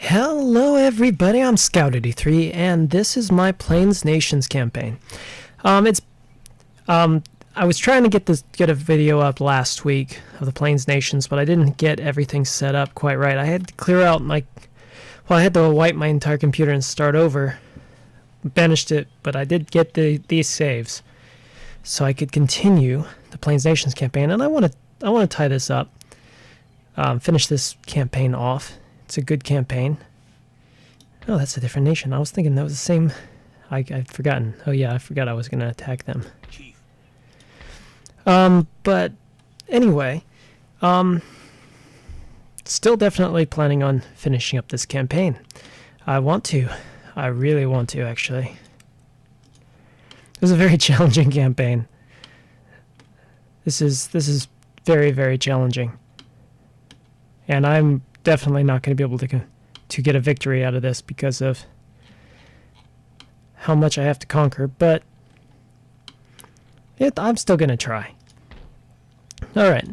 Hello everybody, I'm Scout83 and this is my Plains Nations campaign. I was trying to get a video up last week of the Plains Nations, but I didn't get everything set up quite right. I had to clear out I had to wipe my entire computer and start over. Banished it, but I did get these saves, so I could continue the Plains Nations campaign. And I want to tie this up, finish this campaign off. It's a good campaign. Oh, that's a different nation. I was thinking that was the same. I'd forgotten. Oh yeah, I forgot I was going to attack them. Chief. But anyway, still definitely planning on finishing up this campaign. I really want to, actually. It was a very challenging campaign. This is very, very challenging. And I'm definitely not going to be able to get a victory out of this because of how much I have to conquer, but I'm still going to try. Alright,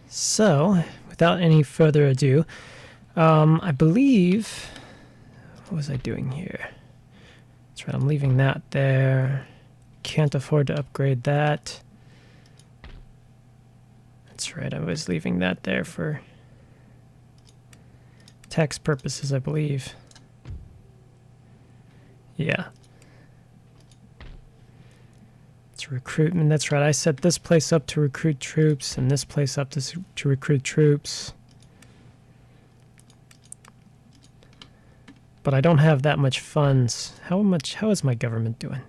so without any further ado, I believe, what was I doing here? That's right, I'm leaving that there. Can't afford to upgrade that. That's right, I was leaving that there for tax purposes, I believe. Yeah. It's recruitment, that's right. I set this place up to recruit troops and this place up to recruit troops. But I don't have that much funds. How is my government doing?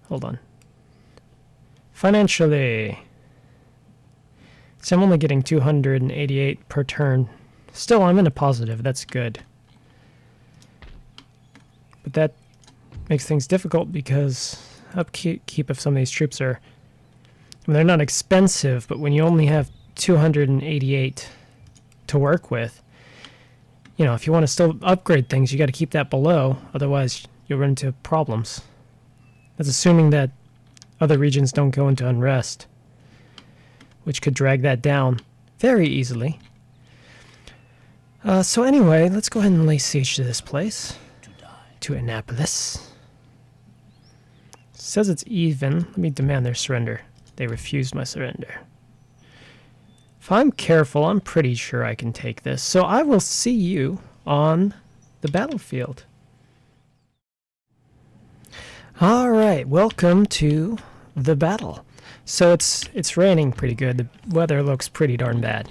Hold on. Financially. So I'm only getting 288 per turn. Still, I'm in a positive. That's good. But that makes things difficult because upkeep of some of these troops are... I mean, they're not expensive, but when you only have 288 to work with, you know, if you want to still upgrade things, you got to keep that below. Otherwise, you'll run into problems. That's assuming that other regions don't go into unrest, which could drag that down very easily. So anyway, let's go ahead and lay siege to this place. To Annapolis. Says it's even. Let me demand their surrender. They refused my surrender. If I'm careful, I'm pretty sure I can take this. So I will see you on the battlefield. Alright, welcome to the battle. So it's raining pretty good. The weather looks pretty darn bad.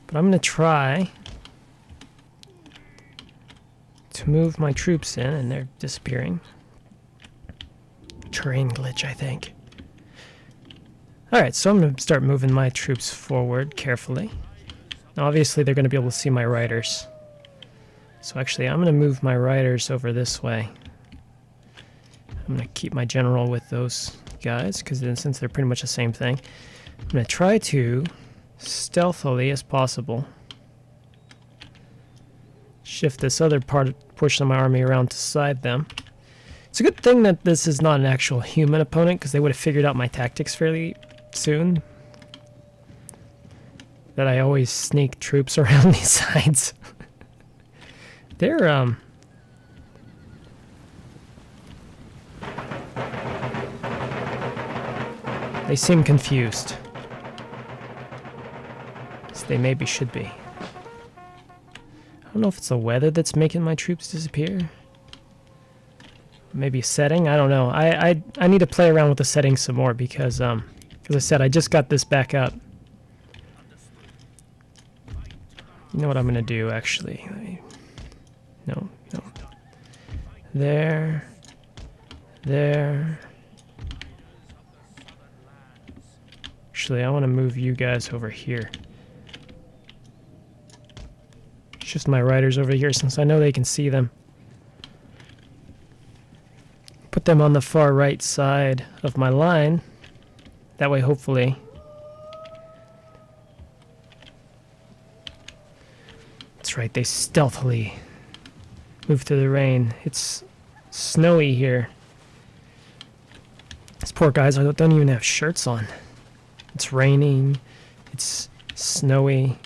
But I'm going to try to move my troops in, and they're disappearing. Terrain glitch, I think. Alright, so I'm going to start moving my troops forward carefully. Now, obviously, they're going to be able to see my riders. So actually, I'm going to move my riders over this way. I'm going to keep my general with those guys, because since they're pretty much the same thing, I'm going to try to, stealthily as possible, shift this other portion of my army around to side them. It's a good thing that this is not an actual human opponent, because they would have figured out my tactics fairly soon. That I always sneak troops around these sides. They're, they seem confused. As they maybe should be. I don't know if it's the weather that's making my troops disappear. Maybe setting? I don't know. I need to play around with the settings some more because, as I said, I just got this back up. You know what I'm going to do, actually? No. There. Actually, I want to move you guys over here. Shift my riders over here since I know they can see them. Put them on the far right side of my line. That way, hopefully, that's right, they stealthily move through the rain. It's snowy here. These poor guys don't even have shirts on. It's raining. It's snowy.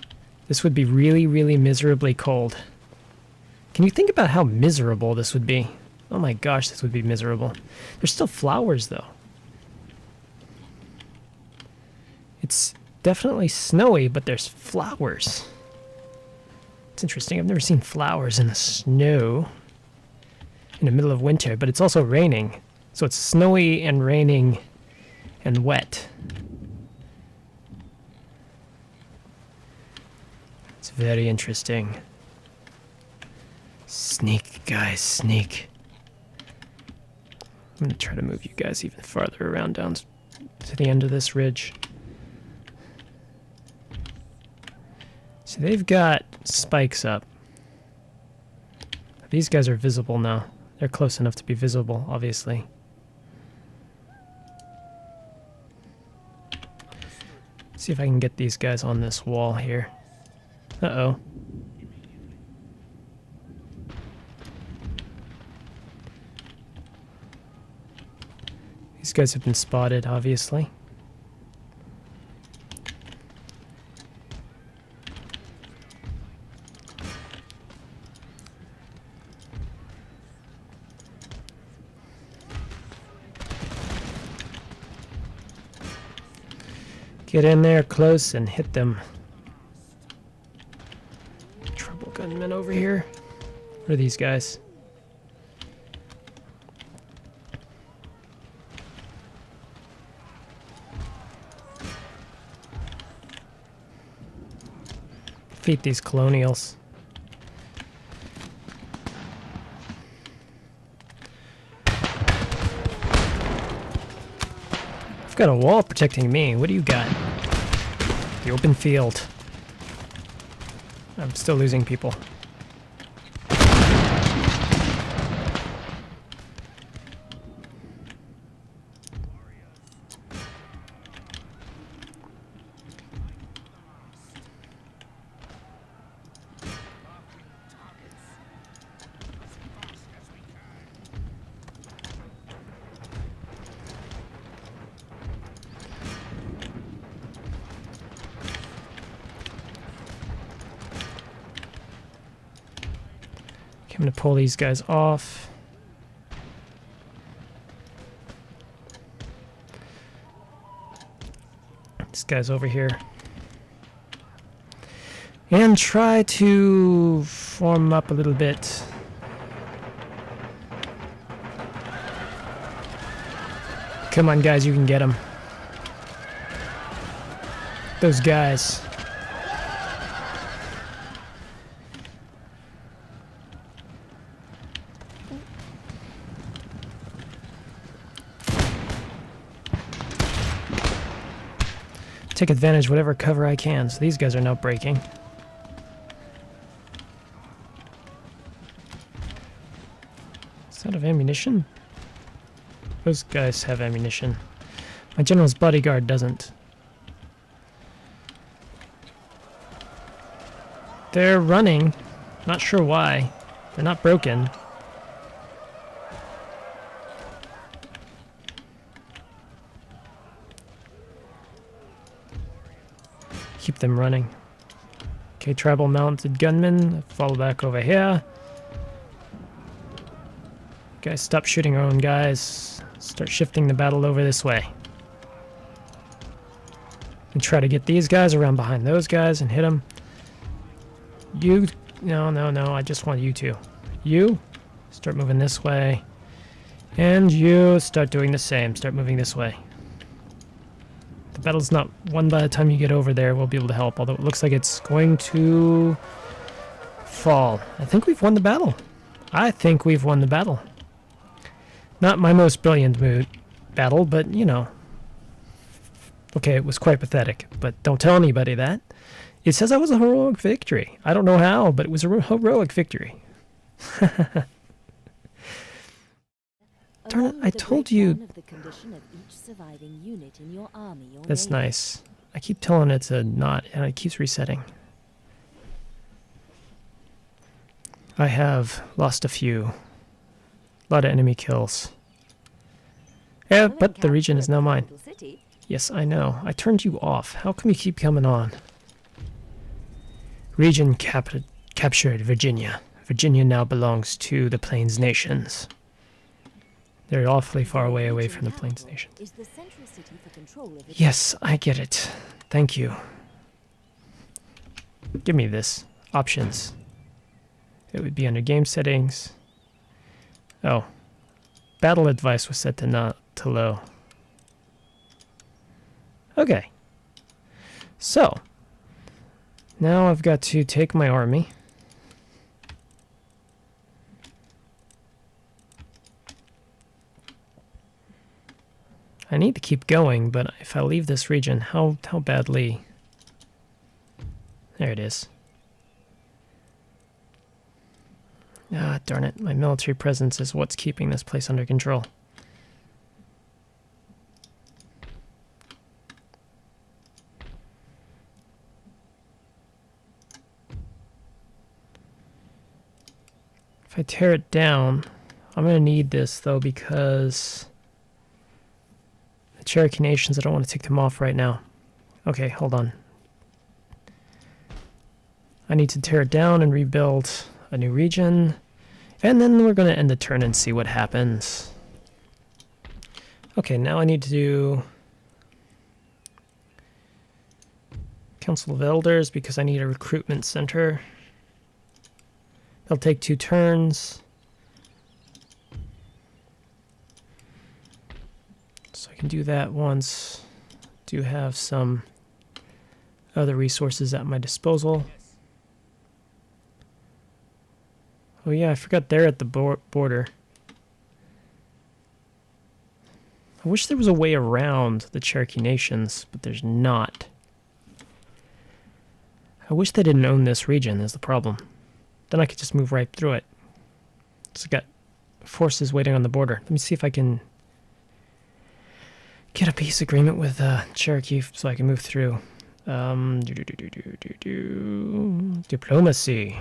This would be really, really miserably cold. Can you think about how miserable this would be? Oh my gosh, this would be miserable. There's still flowers, though. It's definitely snowy, but there's flowers. It's interesting. I've never seen flowers in the snow in the middle of winter, but it's also raining. So it's snowy and raining and wet. It's very interesting. Sneak, guys, sneak. I'm going to try to move you guys even farther around down to the end of this ridge. So they've got spikes up. These guys are visible now. They're close enough to be visible, obviously. See if I can get these guys on this wall here. Uh-oh. These guys have been spotted, obviously. Get in there close and hit them. Trouble gunmen over here. What are these guys? Defeat these colonials. I've got a wall protecting me. What do you got? The open field. I'm still losing people. I'm going to pull these guys off. This guy's over here. And try to form up a little bit. Come on, guys, you can get them. Those guys. Take advantage of whatever cover I can. So these guys are now breaking. Is that of ammunition? Those guys have ammunition. My general's bodyguard doesn't. They're running. Not sure why. They're not broken. Keep them running. Okay, tribal mounted gunmen, fall back over here. Guys, stop shooting our own guys. Start shifting the battle over this way. And try to get these guys around behind those guys and hit them. You, no, I just want you two. You, start moving this way. And you, start doing the same. Start moving this way. The battle's not won by the time you get over there. We'll be able to help, although it looks like it's going to fall. I think we've won the battle. I think we've won the battle. Not my most brilliant battle, but, you know. Okay, it was quite pathetic, but don't tell anybody that. It says I was a heroic victory. I don't know how, but it was a heroic victory. Darn it, I told you. That's nice. I keep telling it to not, and it keeps resetting. I have lost a few. A lot of enemy kills. Yeah, but the region is now mine. Yes, I know. I turned you off. How come you keep coming on? Region captured Virginia. Virginia now belongs to the Plains Nations. They're awfully far away from the Plains Nations. Is the central city for control of it? Yes, I get it. Thank you. Give me this. Options. It would be under game settings. Oh. Battle advice was set to not to low. Okay. So. Now I've got to take my army. I need to keep going, but if I leave this region, how badly... There it is. Ah, darn it. My military presence is what's keeping this place under control. If I tear it down, I'm going to need this, though, because... Cherokee Nations, I don't want to take them off right now. Okay, hold on. I need to tear it down and rebuild a new region. And then we're going to end the turn and see what happens. Okay, now I need to do Council of Elders because I need a recruitment center. They'll take 2 turns. So I can do that once. Do have some other resources at my disposal. Oh yeah, I forgot they're at the border. I wish there was a way around the Cherokee Nations, but there's not. I wish they didn't own this region is the problem. Then I could just move right through it. So I got forces waiting on the border. Let me see if I can get a peace agreement with Cherokee so I can move through. Diplomacy.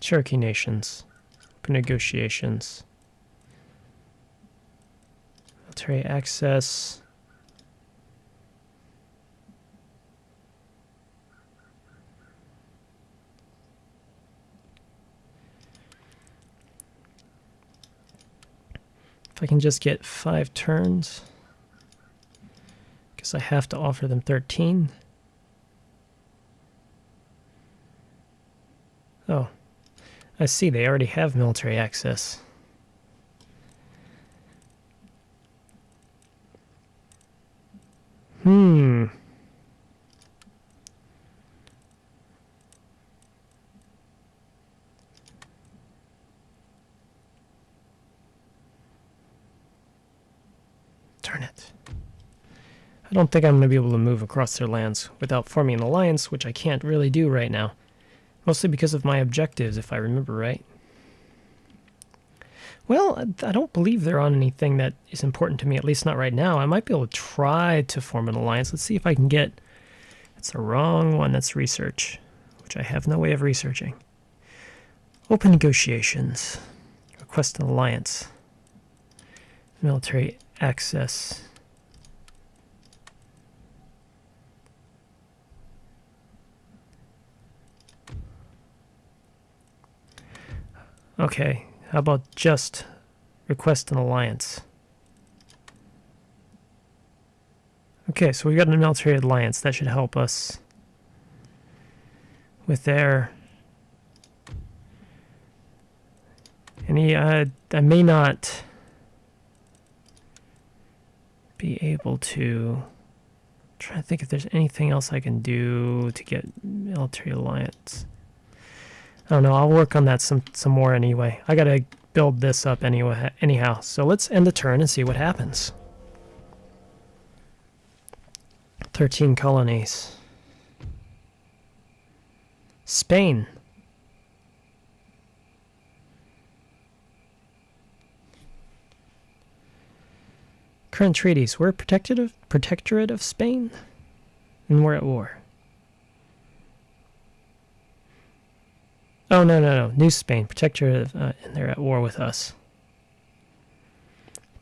Cherokee Nations. For negotiations. Military access. If I can just get 5 turns. Guess I have to offer them 13. Oh. I see, they already have military access. Darn it. I don't think I'm going to be able to move across their lands without forming an alliance, which I can't really do right now. Mostly because of my objectives, if I remember right. Well, I don't believe they're on anything that is important to me, at least not right now. I might be able to try to form an alliance. Let's see if I can get... That's the wrong one. That's research, which I have no way of researching. Open negotiations. Request an alliance. Military access. Okay, how about just request an alliance? Okay, so we got a military alliance. That should help us with their... I may not be able to... try to think if there's anything else I can do to get military alliance. I don't know, I'll work on that some more anyway. I gotta build this up anyway, anyhow. So let's end the turn and see what happens. 13 colonies. Spain. Current treaties. We're protectorate of Spain, and we're at war. Oh, no. New Spain. Protectorate of... and they're at war with us.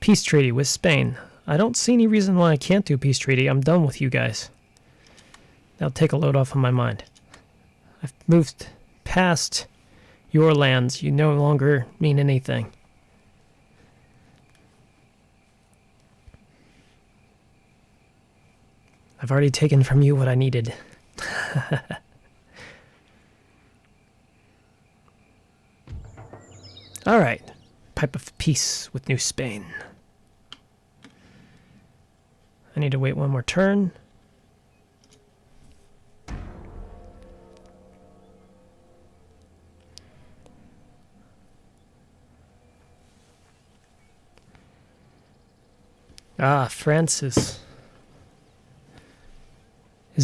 Peace treaty with Spain. I don't see any reason why I can't do peace treaty. I'm done with you guys. Now take a load off of my mind. I've moved past your lands. You no longer mean anything. I've already taken from you what I needed. Alright. Pipe of peace with New Spain. I need to wait one more turn. Ah, France is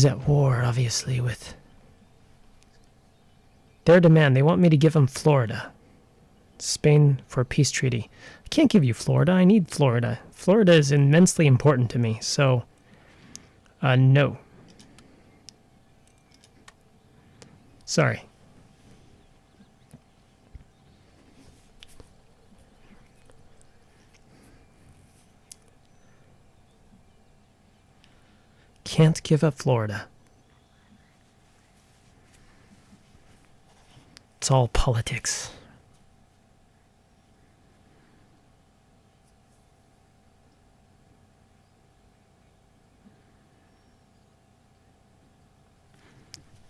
at war, obviously, with their demand. They want me to give them Florida. Spain for a peace treaty. I can't give you Florida. I need Florida. Florida is immensely important to me, so no. Sorry. Can't give up Florida. It's all politics.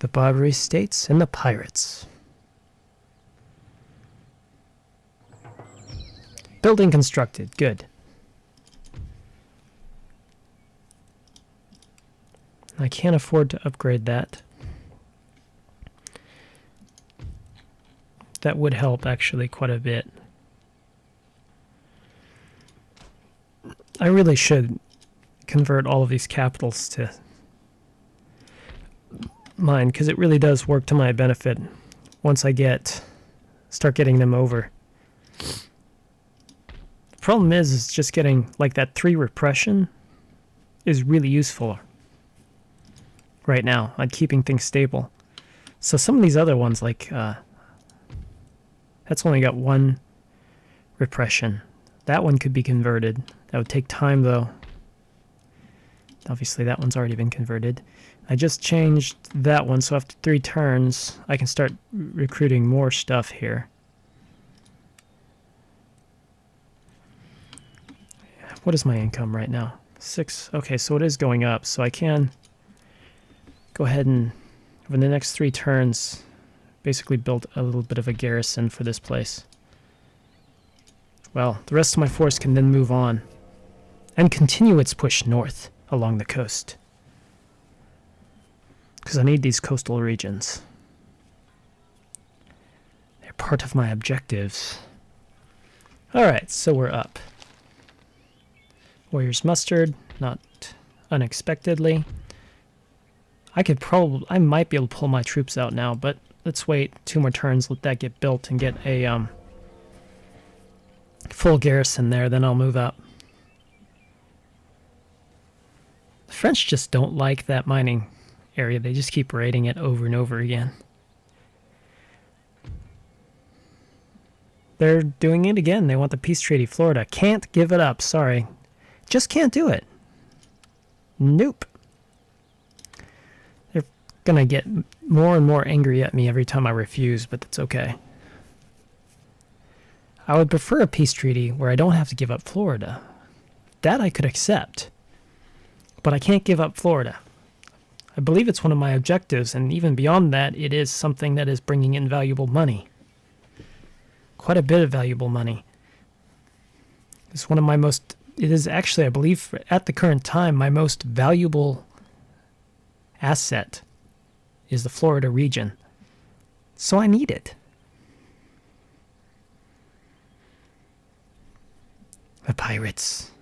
The Barbary States and the pirates. Building constructed. Good. I can't afford to upgrade that. That would help, actually, quite a bit. I really should convert all of these capitals to mine, because it really does work to my benefit once I start getting them over. The problem is just getting, like, that 3 repression is really useful right now on keeping things stable. So some of these other ones, like, that's only got 1 repression. That one could be converted. That would take time, though. Obviously, that one's already been converted. I just changed that one, so after 3 turns, I can start recruiting more stuff here. What is my income right now? 6. Okay, so it is going up, so I can go ahead and, over the next 3 turns, basically build a little bit of a garrison for this place. Well, the rest of my force can then move on and continue its push north along the coast, because I need these coastal regions. They're part of my objectives. Alright, so we're up. Warriors mustered, not unexpectedly. I might be able to pull my troops out now, but let's wait 2 more turns, let that get built and get a full garrison there, then I'll move up. The French just don't like that mining area. They just keep raiding it over and over again. They're doing it again. They want the peace treaty. Florida. Can't give it up. Sorry. Just can't do it. Nope. They're gonna get more and more angry at me every time I refuse, but that's okay. I would prefer a peace treaty where I don't have to give up Florida. That I could accept. But I can't give up Florida. I believe it's one of my objectives, and even beyond that, it is something that is bringing in valuable money. Quite a bit of valuable money. It's one of my most... It is actually, I believe, at the current time, my most valuable asset is the Florida region. So I need it. The pirates.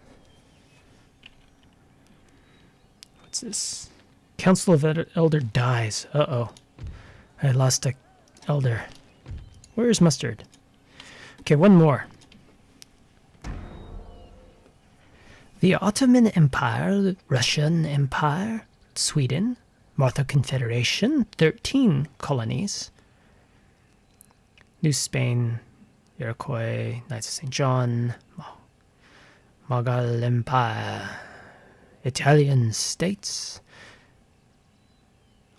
What's this? Council of Elder dies. Uh-oh. I lost a elder. Where's Mustard? Okay, one more. The Ottoman Empire, the Russian Empire, Sweden, Malta Confederation, 13 colonies. New Spain, Iroquois, Knights of St. John, Mughal Empire, Italian states,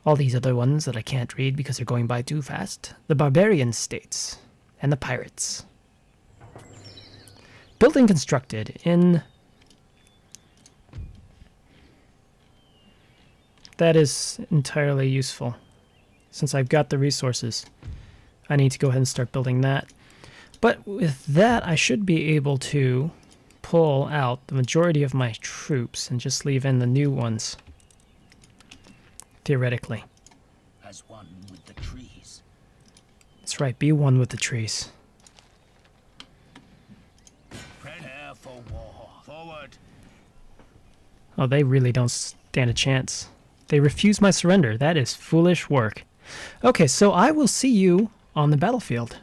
all these other ones that I can't read because they're going by too fast. The barbarian states and the pirates. Building constructed in... That is entirely useful. Since I've got the resources, I need to go ahead and start building that. But with that, I should be able to pull out the majority of my troops and just leave in the new ones. Theoretically. As one with the trees. That's right, be one with the trees. Prepare for war. Forward. Oh, they really don't stand a chance. They refuse my surrender. That is foolish work. Okay, so I will see you on the battlefield.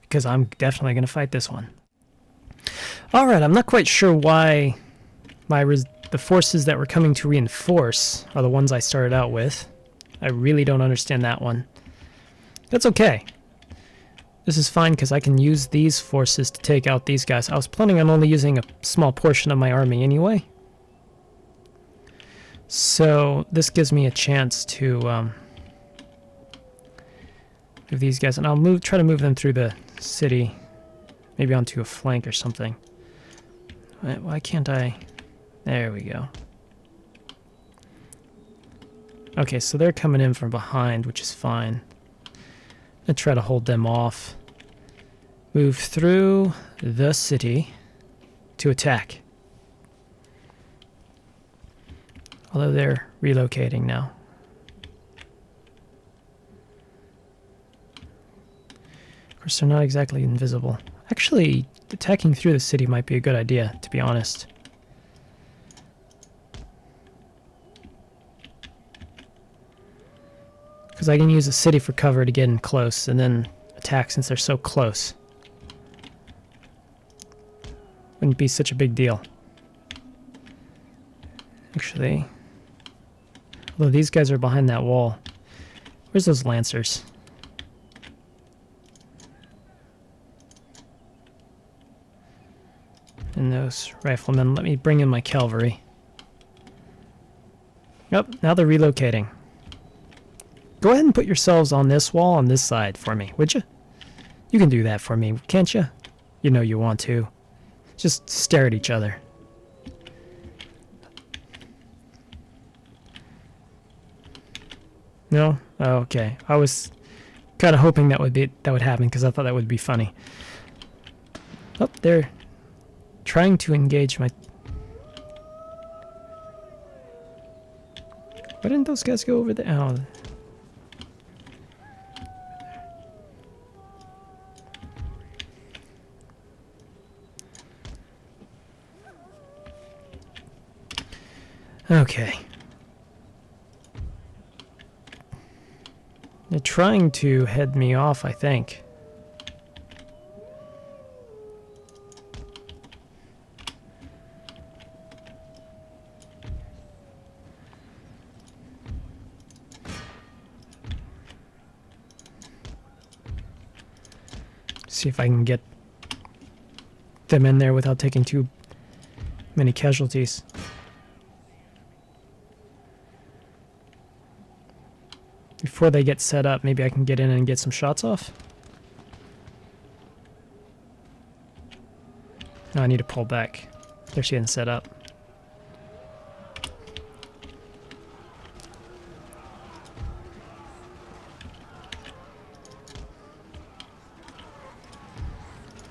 Because I'm definitely going to fight this one. Alright, I'm not quite sure why the forces that were coming to reinforce are the ones I started out with. I really don't understand that one. That's okay. This is fine because I can use these forces to take out these guys. I was planning on only using a small portion of my army anyway. So this gives me a chance to move these guys. And I'll try to move them through the city. Maybe onto a flank or something. Why can't I? There we go. Okay, so they're coming in from behind, which is fine. I'm gonna try to hold them off. Move through the city to attack. Although they're relocating now. Of course, they're not exactly invisible. Actually, attacking through the city might be a good idea, to be honest. Because I can use the city for cover to get in close, and then attack since they're so close. Wouldn't be such a big deal. Actually, although these guys are behind that wall. Where's those lancers? And those riflemen. Let me bring in my cavalry. Yep, now they're relocating. Go ahead and put yourselves on this wall on this side for me, would you? You can do that for me, can't you? You know you want to. Just stare at each other. No? Oh, okay. I was kind of hoping that would happen because I thought that would be funny. Oh, they're trying to engage my... Why didn't those guys go over there? Oh. Okay. They're trying to head me off, I think. See if I can get them in there without taking too many casualties. Before they get set up, maybe I can get in and get some shots off. No, I need to pull back. They're getting set up.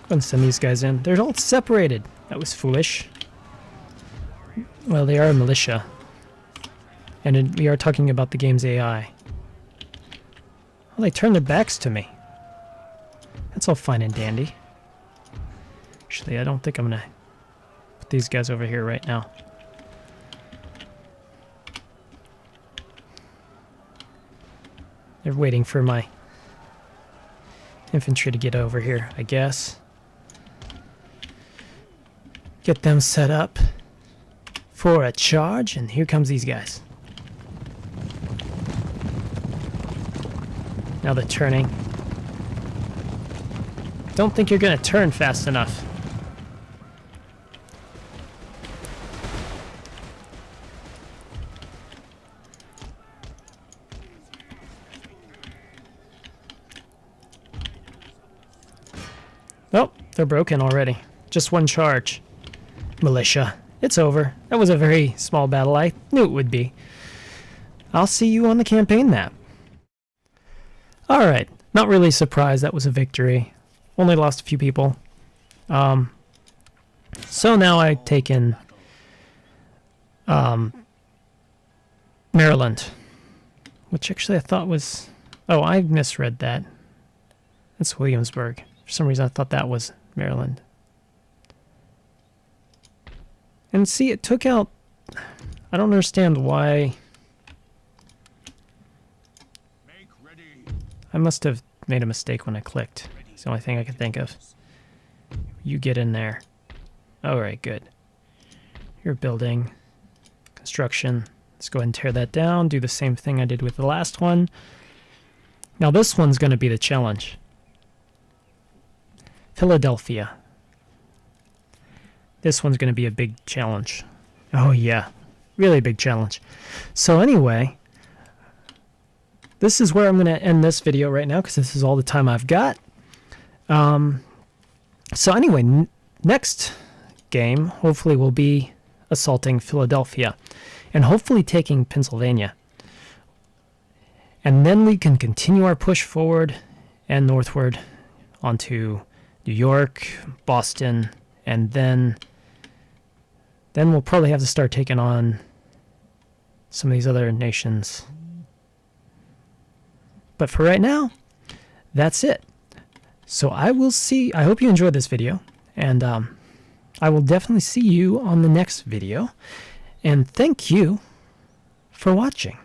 Go and send these guys in. They're all separated. That was foolish. Well, they are a militia. And we are talking about the game's AI. Well, they turned their backs to me. That's all fine and dandy. Actually, I don't think I'm gonna put these guys over here right now. They're waiting for my infantry to get over here, I guess. Get them set up for a charge, and here comes these guys. Now they're turning. Don't think you're gonna turn fast enough. they're broken already. Just one charge. Militia. It's over. That was a very small battle. I knew it would be. I'll see you on the campaign map. Alright. Not really surprised that was a victory. Only lost a few people. So now I've taken Maryland. Which actually I thought was... Oh, I misread that. That's Williamsburg. For some reason I thought that was Maryland. And see, it took out... I don't understand why... I must have made a mistake when I clicked. It's the only thing I could think of. You get in there. Alright, good. You're building. Construction. Let's go ahead and tear that down. Do the same thing I did with the last one. Now this one's going to be the challenge. Philadelphia. This one's going to be a big challenge. Oh yeah. Really big challenge. So anyway... This is where I'm going to end this video right now because this is all the time I've got. So anyway, next game hopefully will be assaulting Philadelphia and hopefully taking Pennsylvania. And then we can continue our push forward and northward onto New York, Boston, and then we'll probably have to start taking on some of these other nations. But for right now, that's it. So I hope you enjoyed this video, and I will definitely see you on the next video. And thank you for watching.